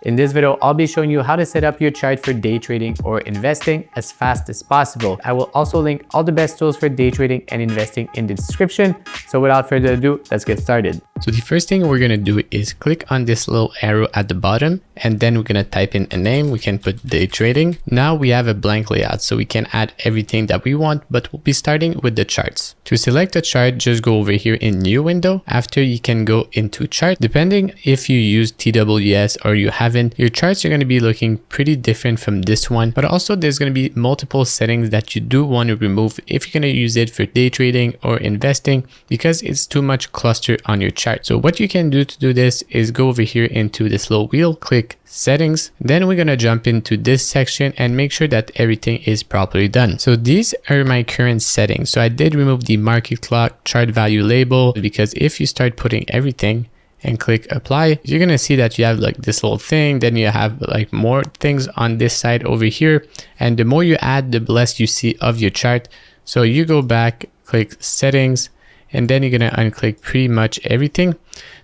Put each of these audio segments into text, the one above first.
In this video, I'll be showing you how to set up your chart for day trading or investing as fast as possible. I will also link all the best tools for day trading and investing in the description. So without further ado, let's get started. So the first thing we're going to do is click on this little arrow at the bottom, and then we're going to type in a name. We can put day trading. Now we have a blank layout, so we can add everything that we want, but we'll be starting with the charts. To select a chart, just go over here in new window. After, you can go into chart. Depending if you use TWS or you haven't, your charts are going to be looking pretty different from this one, but also there's going to be multiple settings that you do want to remove if you're going to use it for day trading or investing, because it's too much cluster on your chart. So what you can do to do this is go over here into this little wheel, click settings. Then we're going to jump into this section and make sure that everything is properly done. So these are my current settings. So I did remove the market clock, chart value label, because if you start putting everything and click apply, you're going to see that you have like this little thing. Then you have like more things on this side over here. And the more you add, the less you see of your chart. So you go back, click settings, and then you're going to unclick pretty much everything.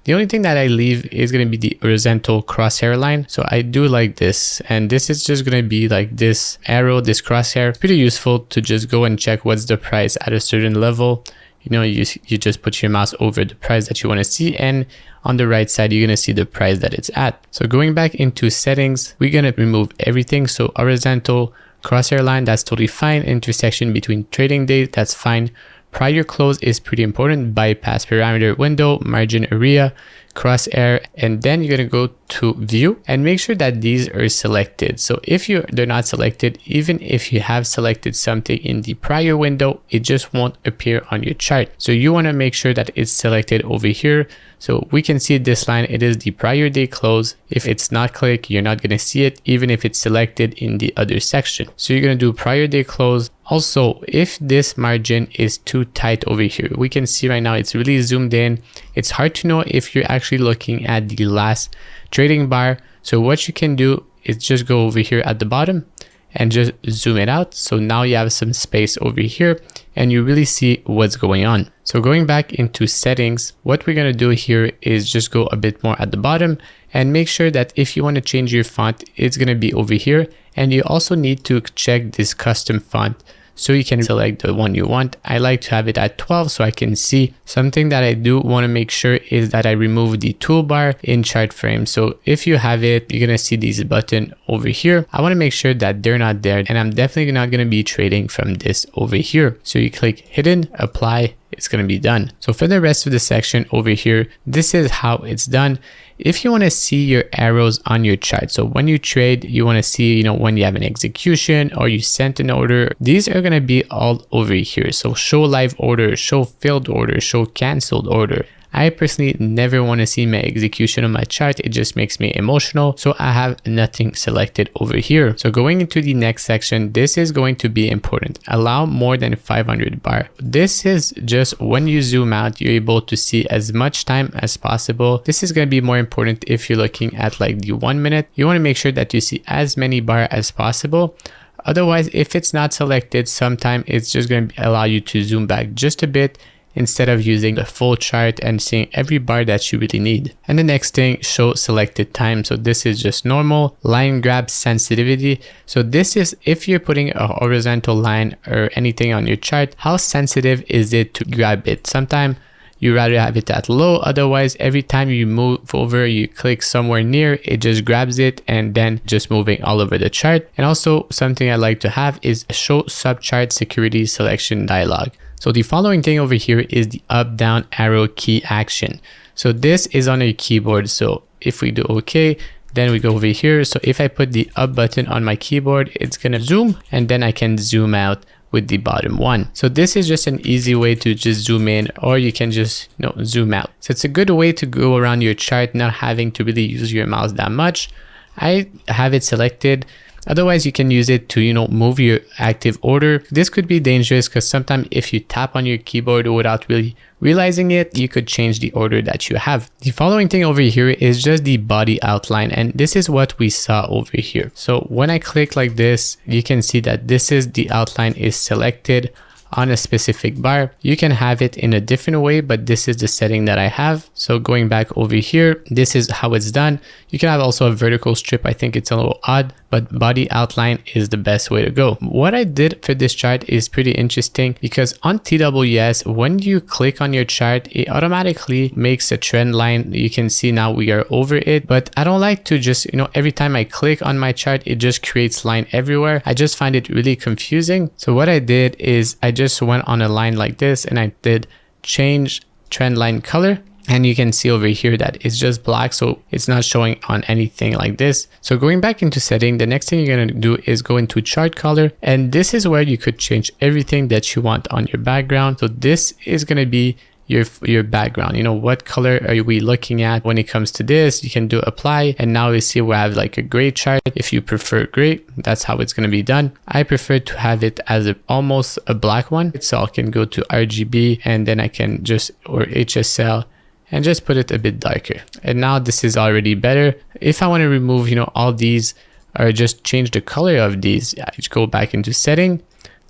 The only thing that I leave is going to be the horizontal crosshair line. So I do like this, and this is just going to be like this arrow, this crosshair. Pretty useful to just go and check what's the price at a certain level. You know, you just put your mouse over the price that you want to see, and on the right side, you're going to see the price that it's at. So going back into settings, we're going to remove everything. So horizontal crosshair line, that's totally fine. Intersection between trading days, that's fine. Prior close is pretty important. Bypass parameter window, margin area, crosshair, and then you're going to go to view and make sure that these are selected. So if they're not selected, even if you have selected something in the prior window, it just won't appear on your chart. So you want to make sure that it's selected over here. So we can see this line, it is the prior day close. If it's not clicked, you're not going to see it, even if it's selected in the other section. So you're going to do prior day close. Also, if this margin is too tight over here, we can see right now it's really zoomed in. It's hard to know if you're actually looking at the last trading bar. So what you can do is just go over here at the bottom and just zoom it out. So now you have some space over here and you really see what's going on. So going back into settings, what we're going to do here is just go a bit more at the bottom and make sure that if you want to change your font, it's going to be over here. And you also need to check this custom font, so you can select the one you want. I like to have it at 12 so I can see. Something that I do want to make sure is that I remove the toolbar in chart frame. So if you have it, you're going to see these buttons over here. I want to make sure that they're not there, and I'm definitely not going to be trading from this over here. So you click hidden, apply, it's going to be done. So for the rest of the section over here, this is how it's done. If you want to see your arrows on your chart, so when you trade, you want to see, you know, when you have an execution or you sent an order, these are going to be all over here. So show live order, show failed order, show canceled order. I personally never want to see my execution on my chart. It just makes me emotional. So I have nothing selected over here. So going into the next section, this is going to be important. Allow more than 500 bar. This is just when you zoom out, you're able to see as much time as possible. This is going to be more important if you're looking at like the 1 minute. You want to make sure that you see as many bar as possible. Otherwise, if it's not selected, sometimes it's just going to allow you to zoom back just a bit, instead of using the full chart and seeing every bar that you really need. And the next thing, show selected time. So this is just normal. Line grab sensitivity. So this is if you're putting a horizontal line or anything on your chart, how sensitive is it to grab it? Sometimes you rather have it at low. Otherwise, every time you move over, you click somewhere near, it just grabs it and then just moving all over the chart. And also something I like to have is show subchart security selection dialog. So the following thing over here is the up down arrow key action. So this is on your keyboard. So if we do OK, then we go over here. So if I put the up button on my keyboard, it's going to zoom, and then I can zoom out with the bottom one. So this is just an easy way to just zoom in, or you can just, you know, zoom out. So it's a good way to go around your chart, not having to really use your mouse that much. I have it selected. Otherwise, you can use it to, you know, move your active order. This could be dangerous because sometimes if you tap on your keyboard without really realizing it, you could change the order that you have. The following thing over here is just the body outline, and this is what we saw over here. So when I click like this, you can see that this is the outline is selected. on a specific bar. You can have it in a different way, but this is the setting that I have. So going back over here, this is how it's done. You can have also a vertical strip. I think it's a little odd, but body outline is the best way to go. What I did for this chart is pretty interesting because on TWS, when you click on your chart, it automatically makes a trend line. You can see now we are over it, but I don't like to just, every time I click on my chart, it just creates line everywhere. I just find it really confusing. So what I did is I just went on a line like this and I did change trend line color. And you can see over here that it's just black, so it's not showing on anything like this. So going back into setting, the next thing you're going to do is go into chart color. And this is where you could change everything that you want on your background. So this is going to be your background. What color are we looking at when it comes to this? You can do apply, and now we see we have like a gray chart. If you prefer gray, that's how it's going to be done. I prefer to have it as almost a black one, so I can go to RGB and then I can or HSL and just put it a bit darker. And now this is already better. If I want to remove, all these or just change the color of these, I just go back into setting,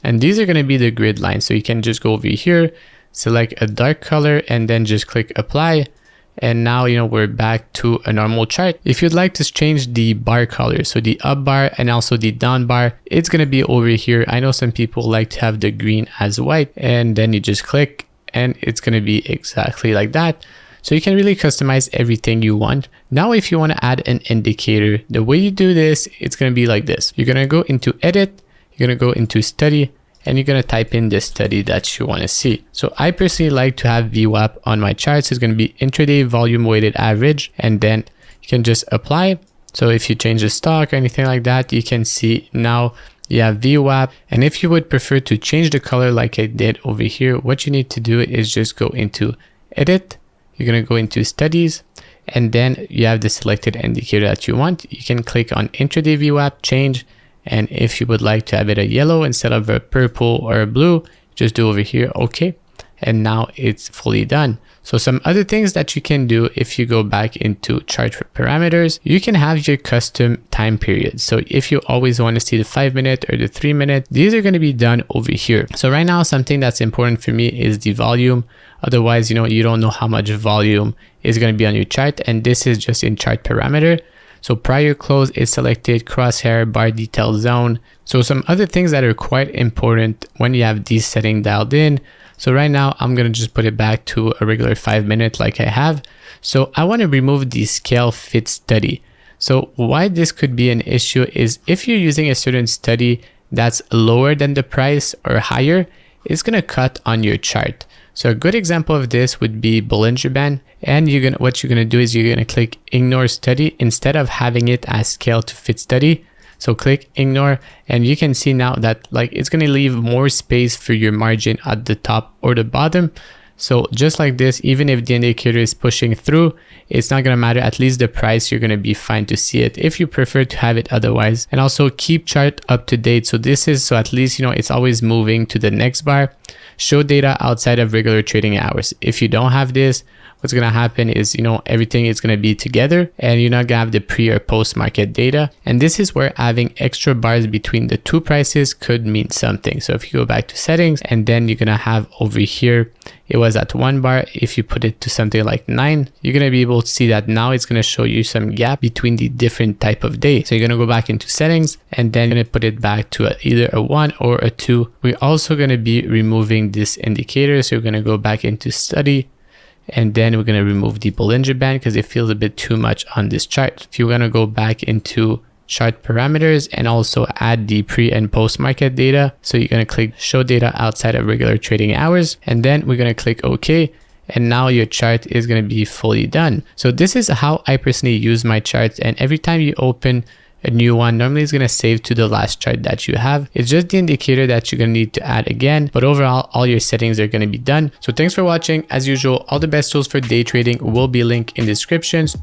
and these are going to be the grid lines. So you can just go over here, select a dark color, and then just click apply. And now, we're back to a normal chart. If you'd like to change the bar color, so the up bar and also the down bar, it's going to be over here. I know some people like to have the green as white, and then you just click and it's going to be exactly like that. So you can really customize everything you want. Now, if you want to add an indicator, the way you do this, it's going to be like this. You're going to go into edit, you're going to go into study, and you're going to type in the study that you want to see. So I personally like to have VWAP on my charts. It's going to be intraday volume weighted average, and then you can just apply. So if you change the stock or anything like that, you can see now you have VWAP. And if you would prefer to change the color like I did over here, what you need to do is just go into edit. You're going to go into studies, and then you have the selected indicator that you want. You can click on intraday VWAP, change. And if you would like to have it a yellow instead of a purple or a blue, just do over here, okay. And now it's fully done. So some other things that you can do if you go back into chart parameters, you can have your custom time period. So if you always want to see the 5-minute or the 3-minute, these are going to be done over here. So right now, something that's important for me is the volume. Otherwise, you don't know how much volume is going to be on your chart. And this is just in chart parameter. So prior close is selected, crosshair, bar detail zone. So some other things that are quite important when you have these settings dialed in. So right now I'm going to just put it back to a regular 5-minute like I have. So I want to remove the scale fit study. So why this could be an issue is if you're using a certain study that's lower than the price or higher, it's going to cut on your chart. So a good example of this would be Bollinger Band. And what you're going to do is you're going to click ignore study instead of having it as scale to fit study. So click ignore, and you can see now that it's going to leave more space for your margin at the top or the bottom. So just like this, even if the indicator is pushing through, it's not going to matter. At least the price, you're going to be fine to see it if you prefer to have it otherwise. And also keep chart up to date. So at least, it's always moving to the next bar. Show data outside of regular trading hours. If you don't have this, what's going to happen is, everything is going to be together and you're not going to have the pre or post market data. And this is where having extra bars between the two prices could mean something. So if you go back to settings, and then you're going to have over here, it was at 1 bar. If you put it to something like 9, you're going to be able to see that now it's going to show you some gap between the different type of day. So you're going to go back into settings, and then you're going to put it back to either a 1 or a 2. We're also going to be removing this indicator. So you're going to go back into study, and then we're going to remove the Bollinger Band because it feels a bit too much on this chart. If you're going to go back into chart parameters and also add the pre and post market data. So you're going to click show data outside of regular trading hours, and then we're going to click OK. And now your chart is going to be fully done. So this is how I personally use my charts. And every time you open a new one, normally it's going to save to the last chart that you have. It's just the indicator that you're going to need to add again, but overall all your settings are going to be done. So thanks for watching. As usual, all the best tools for day trading will be linked in the descriptions.